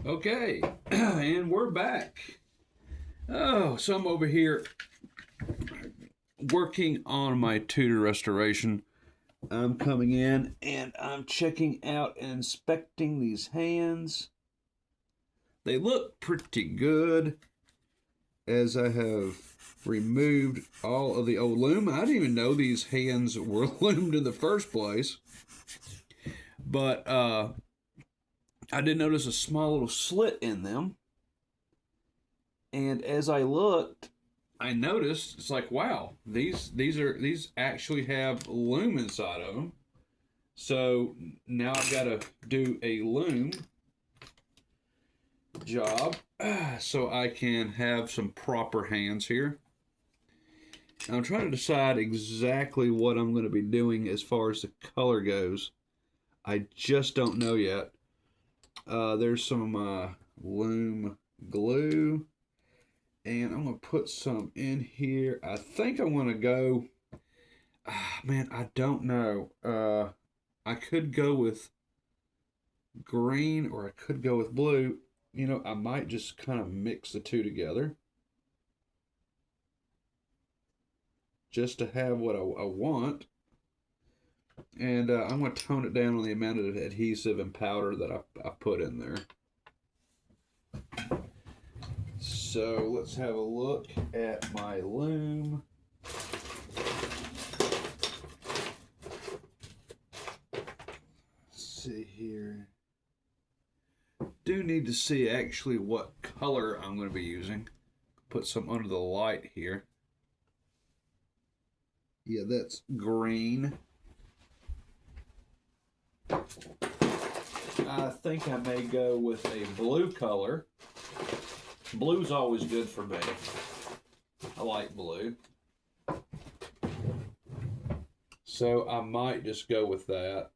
Okay, and we're back. Oh, so I'm over here working on my Tudor restoration. I'm coming in and I'm checking out and inspecting these hands. They look pretty good as I have removed all of the old loom. I didn't even know these hands were loomed in the first place. But I did notice a small little slit in them. And as I looked, I noticed it's like, wow, these actually have loom inside of them. So now I've got to do a loom job so I can have some proper hands here. I'm trying to decide exactly what I'm going to be doing as far as the color goes. I just don't know yet. There's some loom glue, and I'm going to put some in here. I think I'm going to go, man, I don't know. I could go with green or I could go with blue. You know, I might just kind of mix the two together just to have what I want. And I'm going to tone it down on the amount of adhesive and powder that I put in there. So let's have a look at my loom. Let's see here. Do need to see actually what color I'm going to be using. Put some under the light here. Yeah, that's green. I think I may go with a blue color. Blue's always good for me. I like blue. So I might just go with that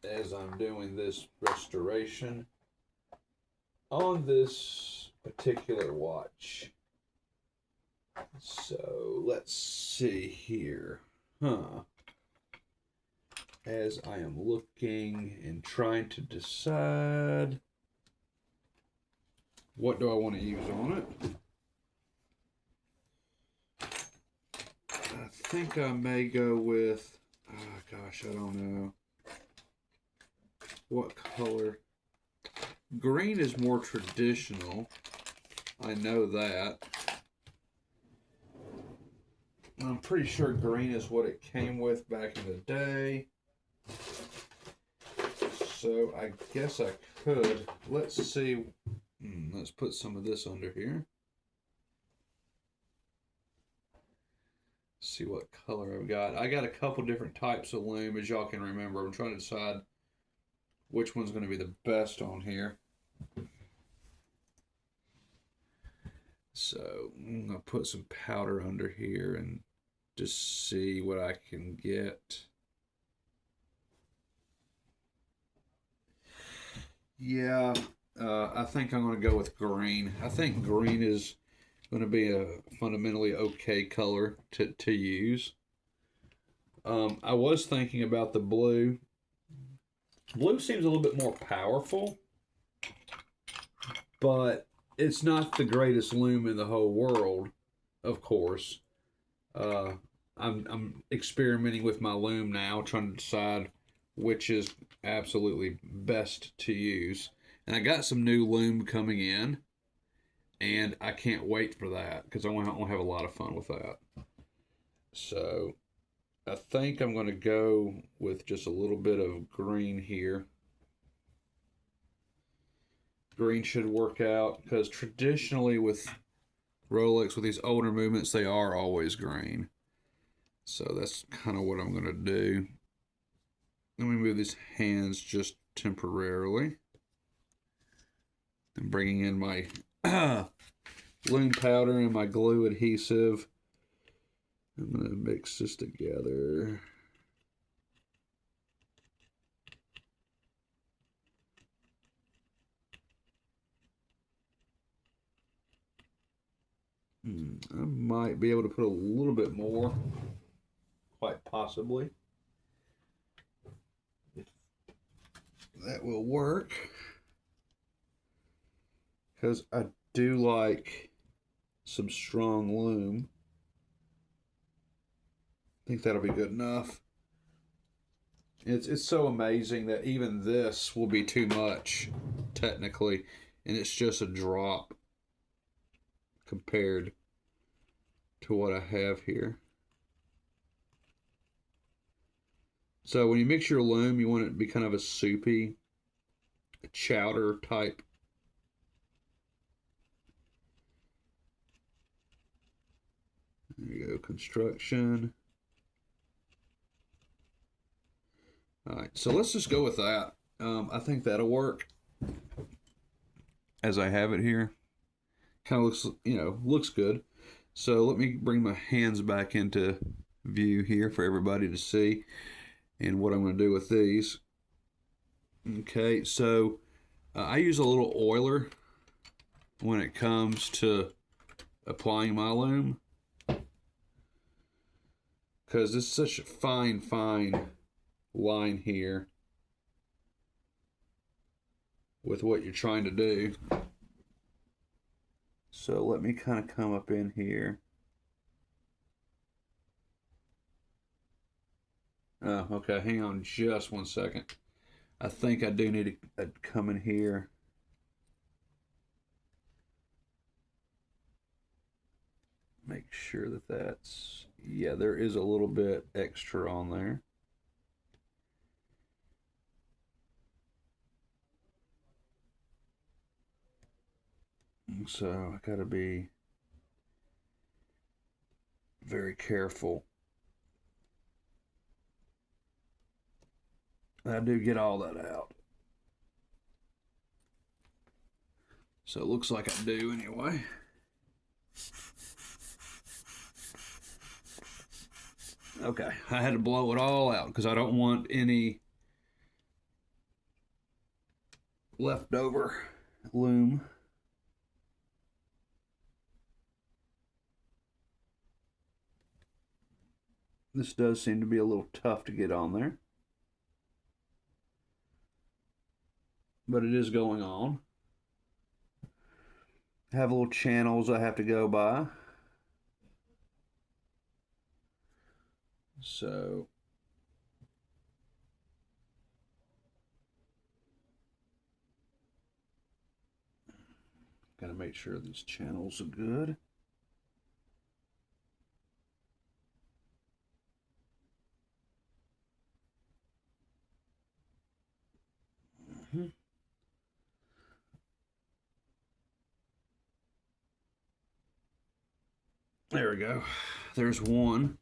as I'm doing this restoration on this particular watch. So let's see here. As I am looking and trying to decide what do I want to use on it. I think I may go with, oh gosh, I don't know. What color? Green is more traditional. I know that. I'm pretty sure green is what it came with back in the day. So I guess I could. Let's see. Let's put some of this under here. See what color I've got. I got a couple different types of loom, as y'all can remember. I'm trying to decide which one's going to be the best on here. So I'm going to put some powder under here and just see what I can get. Yeah, I think I'm going to go with green. I think green is going to be a fundamentally okay color to use. I was thinking about the blue. Blue seems a little bit more powerful, but it's not the greatest loom in the whole world, of course. I'm experimenting with my loom now, trying to decide which is absolutely best to use. And I got some new loom coming in, and I can't wait for that because I want to have a lot of fun with that. So I think I'm going to go with just a little bit of green here. Green should work out because traditionally with Rolex, with these older movements, they are always green. So that's kind of what I'm going to do. Let me move these hands just temporarily. I'm bringing in my loom powder and my glue adhesive. I'm going to mix this together. I might be able to put a little bit more, quite possibly. that will work. Because I do like some strong loom. I think that'll be good enough. It's so amazing that even this will be too much, technically, and it's just a drop compared to what I have here. So when you mix your loom, you want it to be kind of a soupy, chowder type. There you go, construction. All right, so let's just go with that. I think that'll work as I have it here. Kind of looks, looks good. So let me bring my hands back into view here for everybody to see and what I'm going to do with these. Okay, so I use a little oiler when it comes to applying my loom, because it's such a fine line here with what you're trying to do. So let me kind of come up in here. Oh, okay, hang on just 1 second. I think I do need to come in here. Make sure that that's, yeah, there is a little bit extra on there. So I gotta be very careful. I do get all that out. So it looks like I do anyway. Okay, I had to blow it all out because I don't want any leftover loom. This does seem to be a little tough to get on there, but it is going on. I have little channels I have to go by. So gotta make sure these channels are good. There we go. There's one.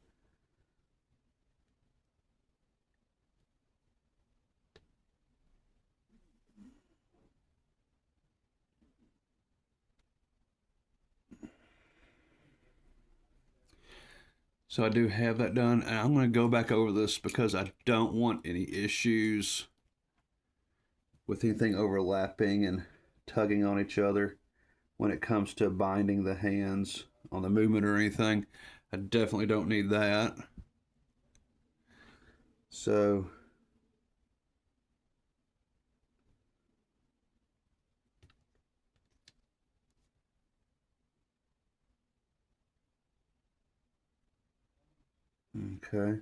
So I do have that done, and I'm going to go back over this because I don't want any issues with anything overlapping and tugging on each other when it comes to binding the hands on the movement or anything. I definitely don't need that. So okay.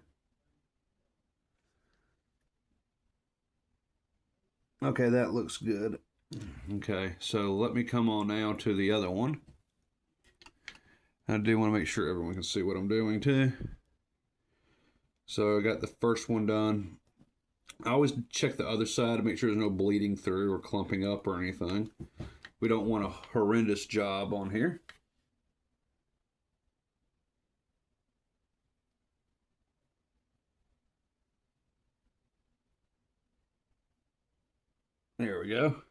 Okay, that looks good. Okay, so let me come on now to the other one. I do want to make sure everyone can see what I'm doing too. So I got the first one done. I always check the other side to make sure there's no bleeding through or clumping up or anything. We don't want a horrendous job on here. There we go.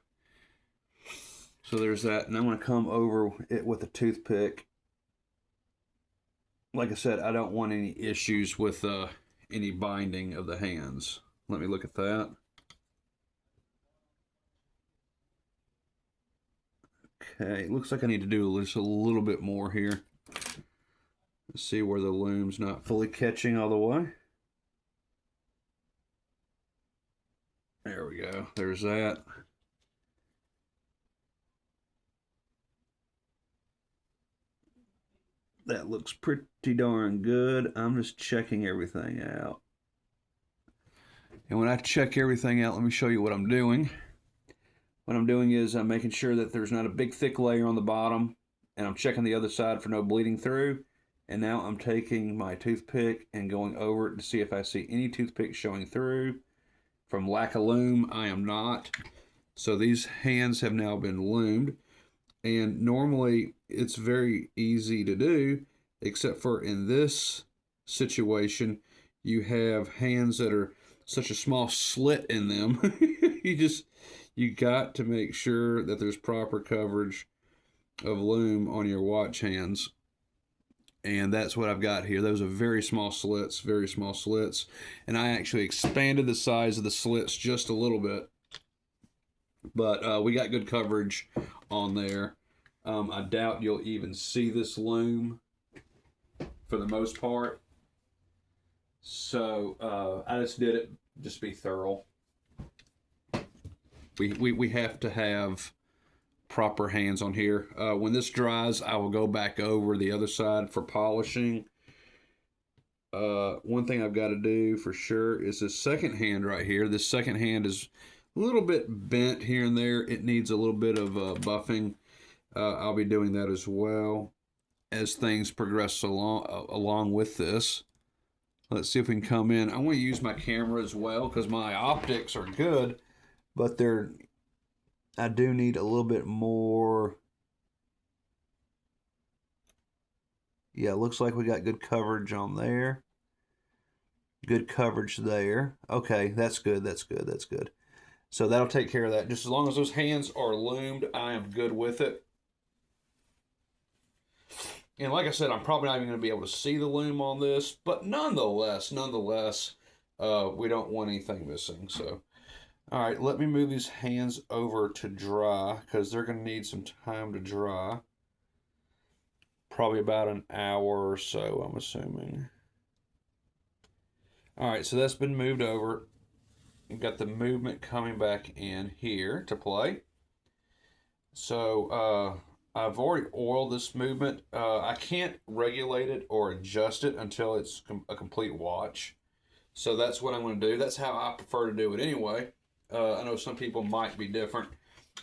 So there's that, and I'm going to come over it with a toothpick. Like I said, I don't want any issues with any binding of the hands. Let me look at that. Okay, it looks like I need to do just a little bit more here. Let's see where the loom's not fully catching all the way. There we go. go. There's that. That looks pretty darn good. I'm just checking everything out. And when I check everything out, let me show you what I'm doing. What I'm doing is I'm making sure that there's not a big thick layer on the bottom, and I'm checking the other side for no bleeding through. And now I'm taking my toothpick and going over it to see if I see any toothpick showing through. From lack of lume, I am not. So these hands have now been lumed. And normally it's very easy to do, except for in this situation, you have hands that are such a small slit in them. you got to make sure that there's proper coverage of lume on your watch hands. And that's what I've got here. Those are very small slits, very small slits. And I actually expanded the size of the slits just a little bit. But we got good coverage on there. I doubt you'll even see this lume for the most part. So I just did it just to be thorough. We have to have proper hands on here. When this dries, I will go back over the other side for polishing. One thing I've got to do for sure is this second hand right here. This second hand is a little bit bent here and there. It needs a little bit of buffing. I'll be doing that as well as things progress along with this. Let's see if we can come in. I want to use my camera as well because my optics are good, but I do need a little bit more. Yeah, it looks like we got good coverage on there. Good coverage there. Okay, that's good, that's good, that's good. So that'll take care of that. Just as long as those hands are loomed, I am good with it. And like I said, I'm probably not even going to be able to see the lume on this, but nonetheless, we don't want anything missing. So, all right, let me move these hands over to dry because they're going to need some time to dry. Probably about an hour or so, I'm assuming. All right, so that's been moved over. You've got the movement coming back in here to play. So, I've already oiled this movement. I can't regulate it or adjust it until it's a complete watch. So that's what I'm going to do. That's how I prefer to do it anyway. I know some people might be different.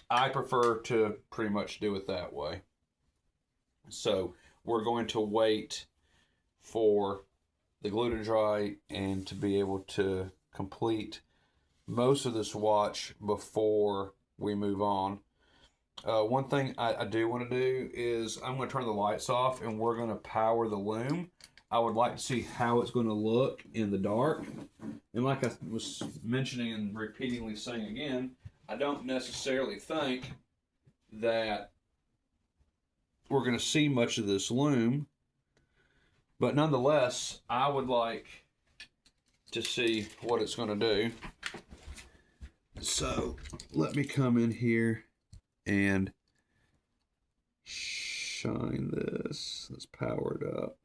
I prefer to pretty much do it that way. So we're going to wait for the glue to dry and to be able to complete most of this watch before we move on. One thing I do want to do is I'm going to turn the lights off and we're going to power the lume. I would like to see how it's going to look in the dark. And like I was mentioning and repeatedly saying again, I don't necessarily think that we're going to see much of this lume. But nonetheless, I would like to see what it's going to do. So let me come in here and shine this. Let's power it up.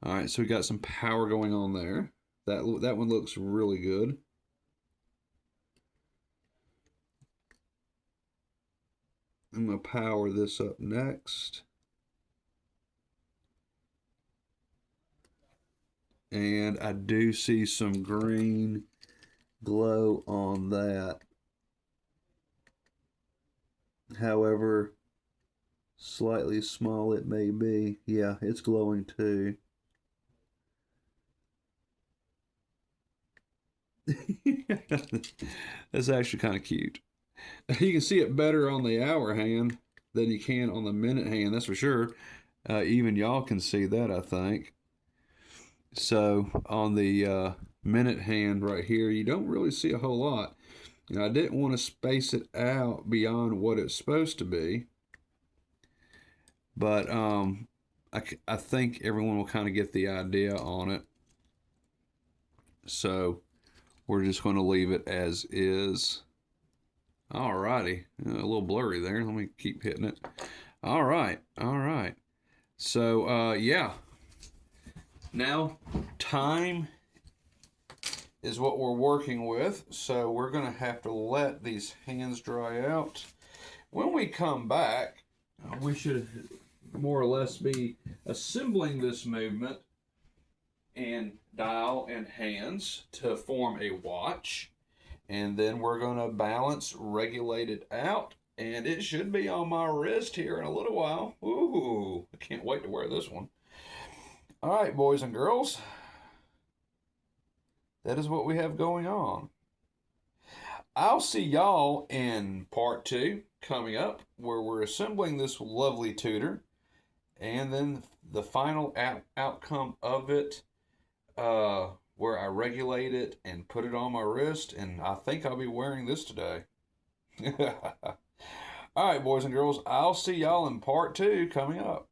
All right, so we got some power going on there. That one looks really good. I'm going to power this up next. And I do see some green glow on that. However slightly small it may be. Yeah, it's glowing too. That's actually kind of cute. You can see it better on the hour hand than you can on the minute hand, that's for sure. Even y'all can see that, I think. So on the minute hand right here, you don't really see a whole lot. Now, I didn't want to space it out beyond what it's supposed to be, but I think everyone will kind of get the idea on it. So we're just going to leave it as is. Alrighty, a little blurry there. Let me keep hitting it. All right. So yeah. Now time is what we're working with. So we're going to have to let these hands dry out. When we come back, we should more or less be assembling this movement and dial and hands to form a watch. And then we're going to balance, regulate it out. And it should be on my wrist here in a little while. Ooh, I can't wait to wear this one. All right, boys and girls. That is what we have going on. I'll see y'all in part 2 coming up, where we're assembling this lovely Tudor, and then the final outcome of it, where I regulate it and put it on my wrist, and I think I'll be wearing this today. All right, boys and girls, I'll see y'all in part 2 coming up.